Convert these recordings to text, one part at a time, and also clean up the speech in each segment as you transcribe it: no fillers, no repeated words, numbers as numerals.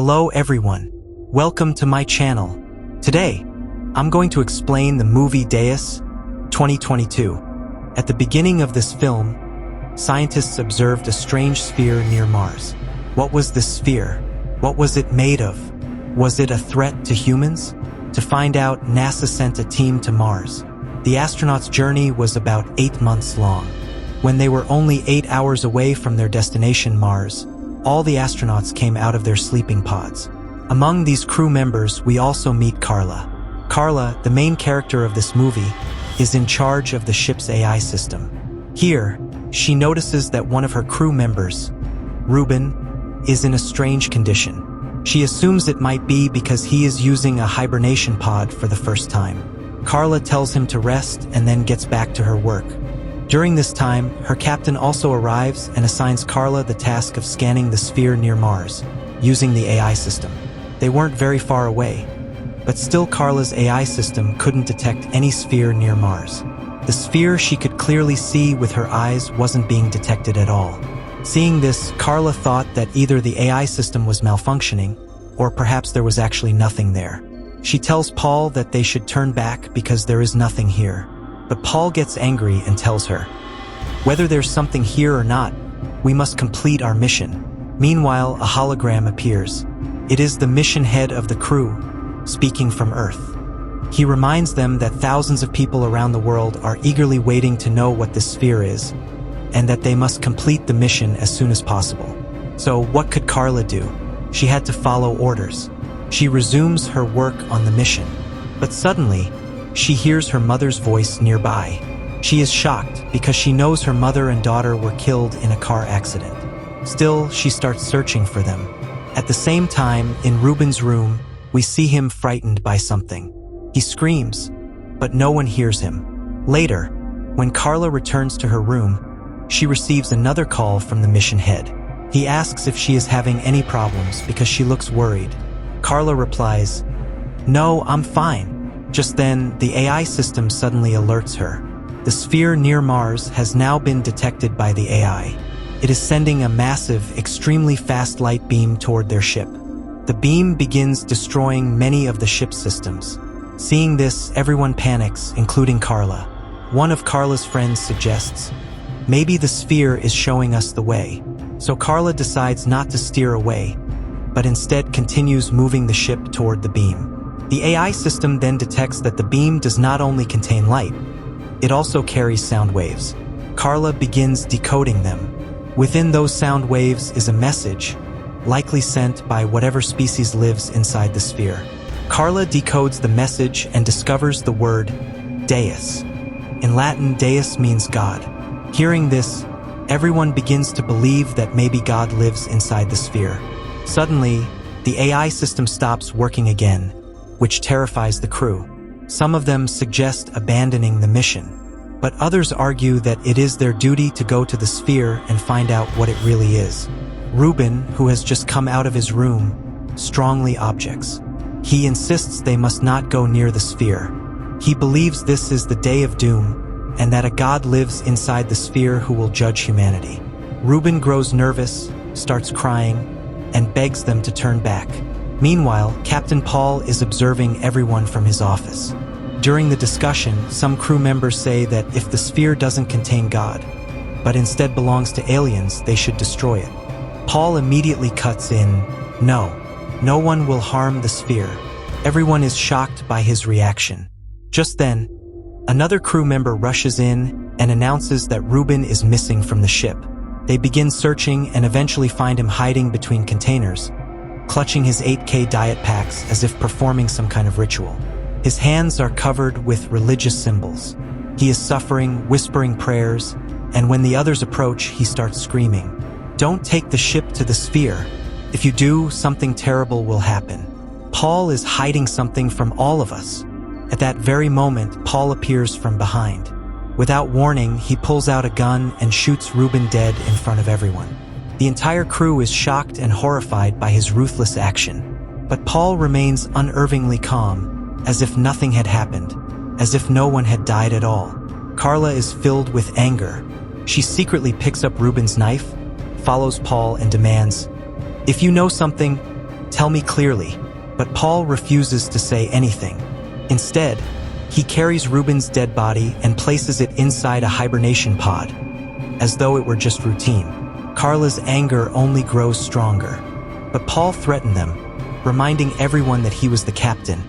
Hello everyone, welcome to my channel. Today, I'm going to explain the movie Deus 2022. At the beginning of this film, scientists observed a strange sphere near Mars. What was this sphere? What was it made of? Was it a threat to humans? To find out, NASA sent a team to Mars. The astronauts' journey was about 8 months long. When they were only 8 hours away from their destination, Mars, all the astronauts came out of their sleeping pods. Among these crew members, we also meet Carla. Carla, the main character of this movie, is in charge of the ship's AI system. Here, she notices that one of her crew members, Ruben, is in a strange condition. She assumes it might be because he is using a hibernation pod for the first time. Carla tells him to rest and then gets back to her work. During this time, her captain also arrives and assigns Carla the task of scanning the sphere near Mars, using the AI system. They weren't very far away, but still Carla's AI system couldn't detect any sphere near Mars. The sphere she could clearly see with her eyes wasn't being detected at all. Seeing this, Carla thought that either the AI system was malfunctioning, or perhaps there was actually nothing there. She tells Paul that they should turn back because there is nothing here. But Paul gets angry and tells her, whether there's something here or not, we must complete our mission. Meanwhile, a hologram appears. It is the mission head of the crew, speaking from Earth. He reminds them that thousands of people around the world are eagerly waiting to know what this sphere is, and that they must complete the mission as soon as possible. So what could Carla do? She had to follow orders. She resumes her work on the mission. But suddenly, she hears her mother's voice nearby. She is shocked because she knows her mother and daughter were killed in a car accident. Still, she starts searching for them. At the same time, in Ruben's room, we see him frightened by something. He screams, but no one hears him. Later, when Carla returns to her room, she receives another call from the mission head. He asks if she is having any problems because she looks worried. Carla replies, "No, I'm fine." Just then, the AI system suddenly alerts her. The sphere near Mars has now been detected by the AI. It is sending a massive, extremely fast light beam toward their ship. The beam begins destroying many of the ship's systems. Seeing this, everyone panics, including Carla. One of Carla's friends suggests, maybe the sphere is showing us the way. So Carla decides not to steer away, but instead continues moving the ship toward the beam. The AI system then detects that the beam does not only contain light, it also carries sound waves. Carla begins decoding them. Within those sound waves is a message, likely sent by whatever species lives inside the sphere. Carla decodes the message and discovers the word Deus. In Latin, Deus means God. Hearing this, everyone begins to believe that maybe God lives inside the sphere. Suddenly, the AI system stops working again, which terrifies the crew. Some of them suggest abandoning the mission, but others argue that it is their duty to go to the sphere and find out what it really is. Ruben, who has just come out of his room, strongly objects. He insists they must not go near the sphere. He believes this is the day of doom, and that a god lives inside the sphere who will judge humanity. Ruben grows nervous, starts crying, and begs them to turn back. Meanwhile, Captain Paul is observing everyone from his office. During the discussion, some crew members say that if the sphere doesn't contain God, but instead belongs to aliens, they should destroy it. Paul immediately cuts in, no one will harm the sphere. Everyone is shocked by his reaction. Just then, another crew member rushes in and announces that Ruben is missing from the ship. They begin searching and eventually find him hiding between containers, clutching his 8K diet packs as if performing some kind of ritual. His hands are covered with religious symbols. He is suffering, whispering prayers, and when the others approach, he starts screaming, "Don't take the ship to the sphere. If you do, something terrible will happen. Paul is hiding something from all of us." At that very moment, Paul appears from behind. Without warning, he pulls out a gun and shoots Ruben dead in front of everyone. The entire crew is shocked and horrified by his ruthless action. But Paul remains unervingly calm, as if nothing had happened, as if no one had died at all. Carla is filled with anger. She secretly picks up Ruben's knife, follows Paul and demands, "If you know something, Tell me clearly. But Paul refuses to say anything. Instead, he carries Ruben's dead body and places it inside a hibernation pod, as though it were just routine. Carla's anger only grows stronger. But Paul threatened them, reminding everyone that he was the captain,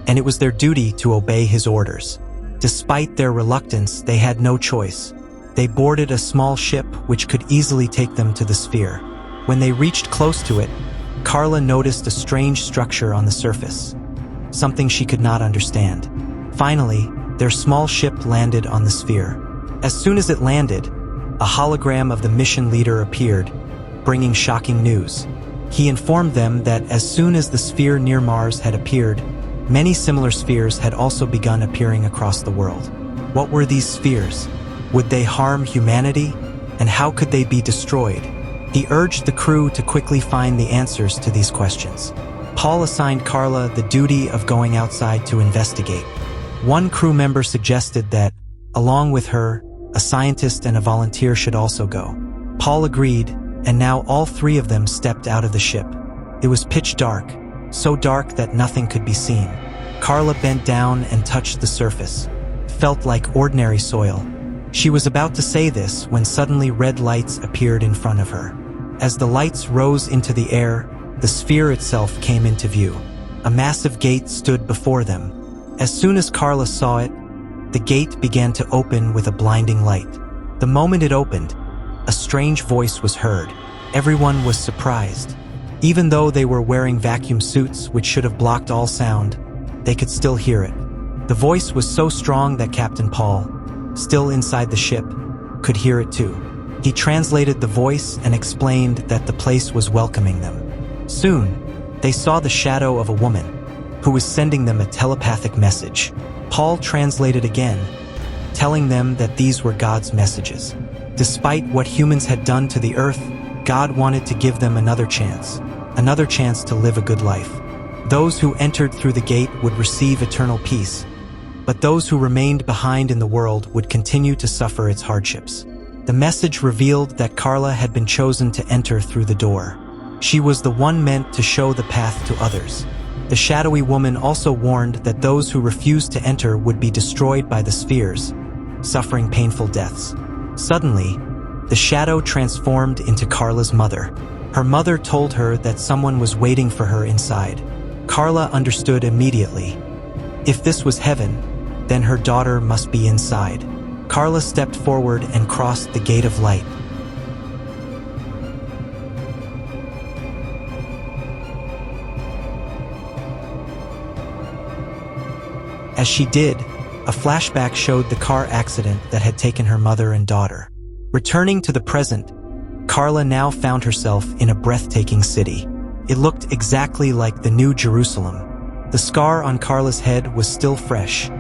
and it was their duty to obey his orders. Despite their reluctance, they had no choice. They boarded a small ship which could easily take them to the sphere. When they reached close to it, Carla noticed a strange structure on the surface, something she could not understand. Finally, their small ship landed on the sphere. As soon as it landed, a hologram of the mission leader appeared, bringing shocking news. He informed them that as soon as the sphere near Mars had appeared, many similar spheres had also begun appearing across the world. What were these spheres? Would they harm humanity? And how could they be destroyed? He urged the crew to quickly find the answers to these questions. Paul assigned Carla the duty of going outside to investigate. One crew member suggested that, along with her, a scientist and a volunteer should also go. Paul agreed, and now all three of them stepped out of the ship. It was pitch dark, so dark that nothing could be seen. Carla bent down and touched the surface. It felt like ordinary soil. She was about to say this when suddenly red lights appeared in front of her. As the lights rose into the air, the sphere itself came into view. A massive gate stood before them. As soon as Carla saw it, the gate began to open with a blinding light. The moment it opened, a strange voice was heard. Everyone was surprised. Even though they were wearing vacuum suits which should have blocked all sound, they could still hear it. The voice was so strong that Captain Paul, still inside the ship, could hear it too. He translated the voice and explained that the place was welcoming them. Soon, they saw the shadow of a woman who was sending them a telepathic message. Paul translated again, telling them that these were God's messages. Despite what humans had done to the earth, God wanted to give them another chance to live a good life. Those who entered through the gate would receive eternal peace, but those who remained behind in the world would continue to suffer its hardships. The message revealed that Carla had been chosen to enter through the door. She was the one meant to show the path to others. The shadowy woman also warned that those who refused to enter would be destroyed by the spheres, suffering painful deaths. Suddenly, the shadow transformed into Carla's mother. Her mother told her that someone was waiting for her inside. Carla understood immediately. If this was heaven, then her daughter must be inside. Carla stepped forward and crossed the gate of light. As she did, a flashback showed the car accident that had taken her mother and daughter. Returning to the present, Carla now found herself in a breathtaking city. It looked exactly like the New Jerusalem. The scar on Carla's head was still fresh,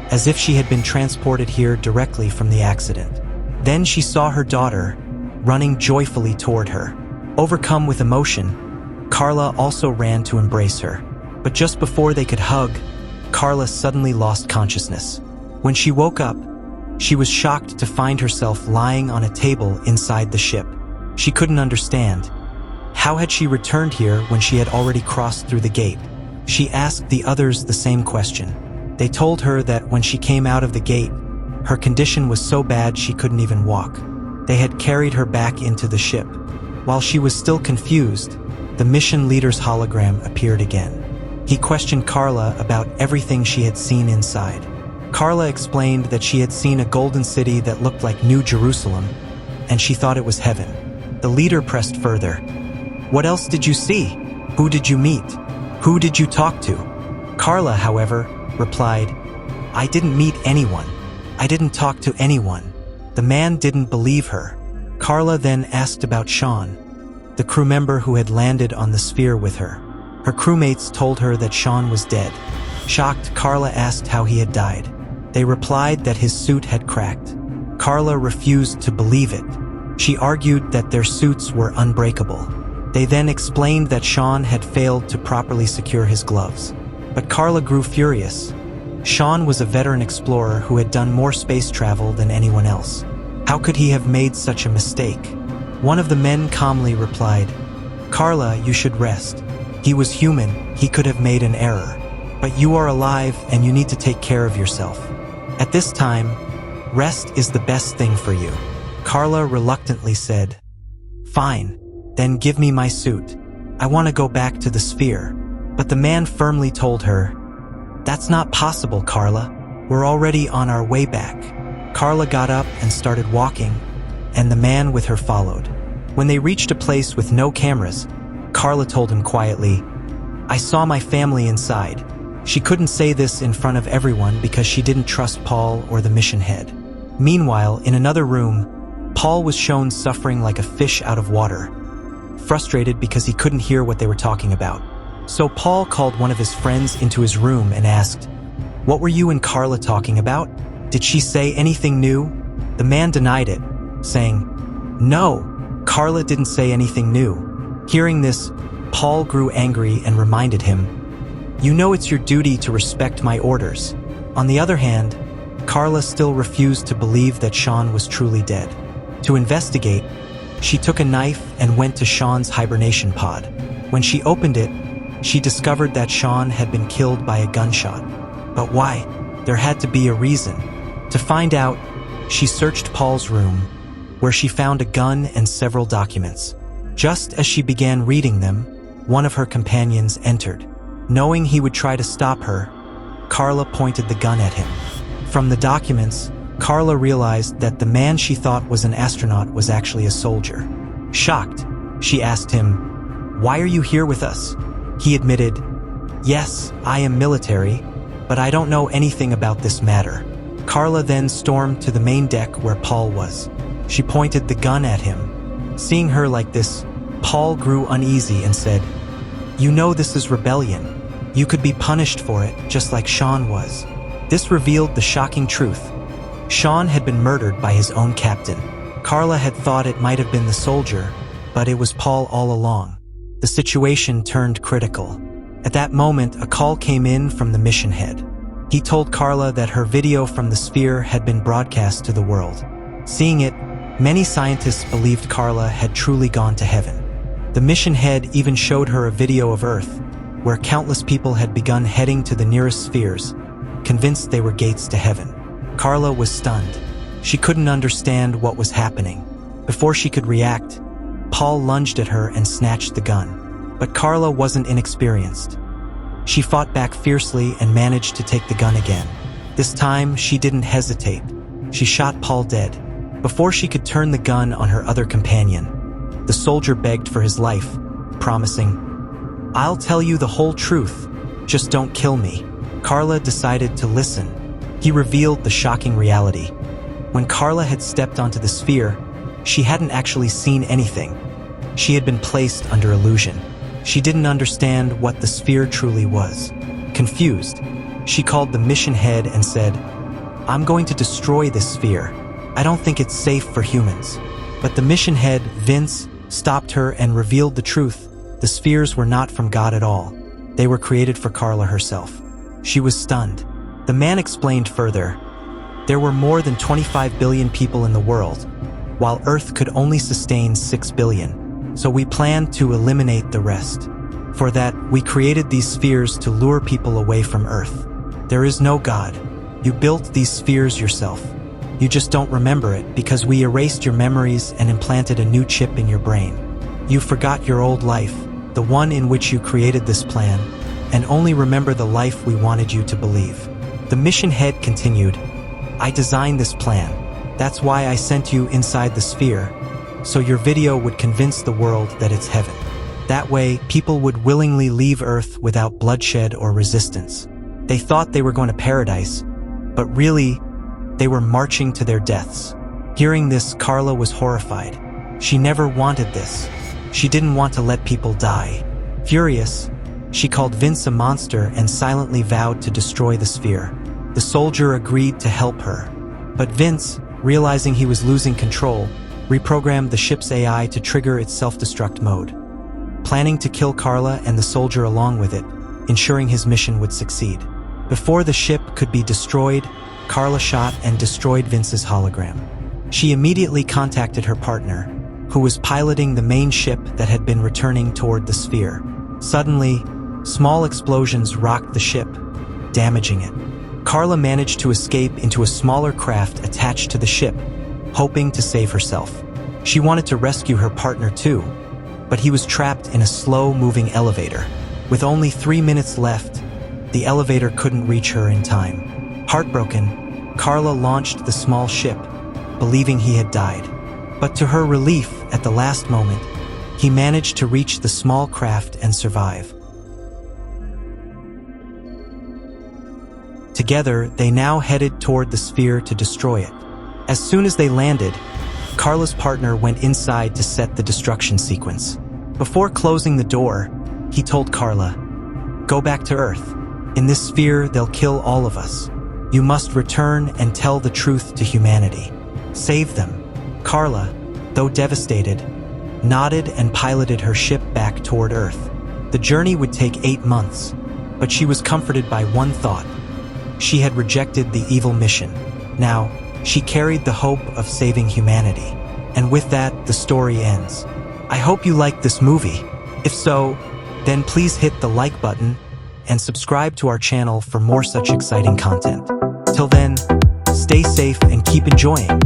as if she had been transported here directly from the accident. Then she saw her daughter, running joyfully toward her. Overcome with emotion, Carla also ran to embrace her. But just before they could hug, Carla suddenly lost consciousness. When she woke up, she was shocked to find herself lying on a table inside the ship. She couldn't understand. How had she returned here when she had already crossed through the gate? She asked the others the same question. They told her that when she came out of the gate, her condition was so bad she couldn't even walk. They had carried her back into the ship. While she was still confused, the mission leader's hologram appeared again. He questioned Carla about everything she had seen inside. Carla explained that she had seen a golden city that looked like New Jerusalem, and she thought it was heaven. The leader pressed further. "What else did you see? Who did you meet? Who did you talk to?" Carla, however, replied, "I didn't meet anyone. I didn't talk to anyone." The man didn't believe her. Carla then asked about Sean, the crew member who had landed on the sphere with her. Her crewmates told her that Sean was dead. Shocked, Carla asked how he had died. They replied that his suit had cracked. Carla refused to believe it. She argued that their suits were unbreakable. They then explained that Sean had failed to properly secure his gloves. But Carla grew furious. Sean was a veteran explorer who had done more space travel than anyone else. How could he have made such a mistake? One of the men calmly replied, "Carla, you should rest. He was human, he could have made an error. But you are alive and you need to take care of yourself. At this time, rest is the best thing for you. Carla reluctantly said, "Fine, then give me my suit. I want to go back to the sphere." But the man firmly told her, "That's not possible, Carla. We're already on our way back." Carla got up and started walking, and the man with her followed. When they reached a place with no cameras, Carla told him quietly, "I saw my family inside." She couldn't say this in front of everyone because she didn't trust Paul or the mission head. Meanwhile, in another room, Paul was shown suffering like a fish out of water, frustrated because he couldn't hear what they were talking about. So Paul called one of his friends into his room and asked, "What were you and Carla talking about? Did she say anything new?" The man denied it, saying, "No, Carla didn't say anything new." Hearing this, Paul grew angry and reminded him, "You know it's your duty to respect my orders." On the other hand, Carla still refused to believe that Sean was truly dead. To investigate, she took a knife and went to Sean's hibernation pod. When she opened it, she discovered that Sean had been killed by a gunshot. But why? There had to be a reason. To find out, she searched Paul's room, where she found a gun and several documents. Just as she began reading them, one of her companions entered. Knowing he would try to stop her, Carla pointed the gun at him. From the documents, Carla realized that the man she thought was an astronaut was actually a soldier. Shocked, she asked him, "Why are you here with us?" He admitted, "Yes, I am military, but I don't know anything about this matter." Carla then stormed to the main deck where Paul was. She pointed the gun at him. Seeing her like this, Paul grew uneasy and said, "You know this is rebellion. You could be punished for it, just like Sean was." This revealed the shocking truth. Sean had been murdered by his own captain. Carla had thought it might have been the soldier, but it was Paul all along. The situation turned critical. At that moment, a call came in from the mission head. He told Carla that her video from the sphere had been broadcast to the world. Seeing it, many scientists believed Carla had truly gone to heaven. The mission head even showed her a video of Earth, where countless people had begun heading to the nearest spheres, convinced they were gates to heaven. Carla was stunned. She couldn't understand what was happening. Before she could react, Paul lunged at her and snatched the gun. But Carla wasn't inexperienced. She fought back fiercely and managed to take the gun again. This time, she didn't hesitate. She shot Paul dead. Before she could turn the gun on her other companion, the soldier begged for his life, promising, "I'll tell you the whole truth, just don't kill me." Carla decided to listen. He revealed the shocking reality. When Carla had stepped onto the sphere, she hadn't actually seen anything. She had been placed under illusion. She didn't understand what the sphere truly was. Confused, she called the mission head and said, "I'm going to destroy this sphere. I don't think it's safe for humans." But the mission head, Vince, stopped her and revealed the truth. The spheres were not from God at all. They were created for Carla herself. She was stunned. The man explained further, there were more than 25 billion people in the world, while Earth could only sustain 6 billion. So we planned to eliminate the rest. For that, we created these spheres to lure people away from Earth. There is no God. You built these spheres yourself. You just don't remember it because we erased your memories and implanted a new chip in your brain. You forgot your old life, the one in which you created this plan, and only remember the life we wanted you to believe. The mission head continued, "I designed this plan. That's why I sent you inside the sphere, so your video would convince the world that it's heaven. That way, people would willingly leave Earth without bloodshed or resistance. They thought they were going to paradise, but really, they were marching to their deaths." Hearing this, Carla was horrified. She never wanted this. She didn't want to let people die. Furious, she called Vince a monster and silently vowed to destroy the sphere. The soldier agreed to help her. But Vince, realizing he was losing control, reprogrammed the ship's AI to trigger its self-destruct mode, planning to kill Carla and the soldier along with it, ensuring his mission would succeed. Before the ship could be destroyed, Carla shot and destroyed Vince's hologram. She immediately contacted her partner, who was piloting the main ship that had been returning toward the sphere. Suddenly, small explosions rocked the ship, damaging it. Carla managed to escape into a smaller craft attached to the ship, hoping to save herself. She wanted to rescue her partner too, but he was trapped in a slow-moving elevator. With only 3 minutes left, the elevator couldn't reach her in time. Heartbroken, Carla launched the small ship, believing he had died. But to her relief, at the last moment, he managed to reach the small craft and survive. Together, they now headed toward the sphere to destroy it. As soon as they landed, Carla's partner went inside to set the destruction sequence. Before closing the door, he told Carla, "Go back to Earth. In this sphere, they'll kill all of us. You must return and tell the truth to humanity. Save them." Carla, though devastated, nodded and piloted her ship back toward Earth. The journey would take 8 months, but she was comforted by one thought. She had rejected the evil mission. Now, she carried the hope of saving humanity. And with that, the story ends. I hope you liked this movie. If so, then please hit the like button and subscribe to our channel for more such exciting content. Till then, stay safe and keep enjoying.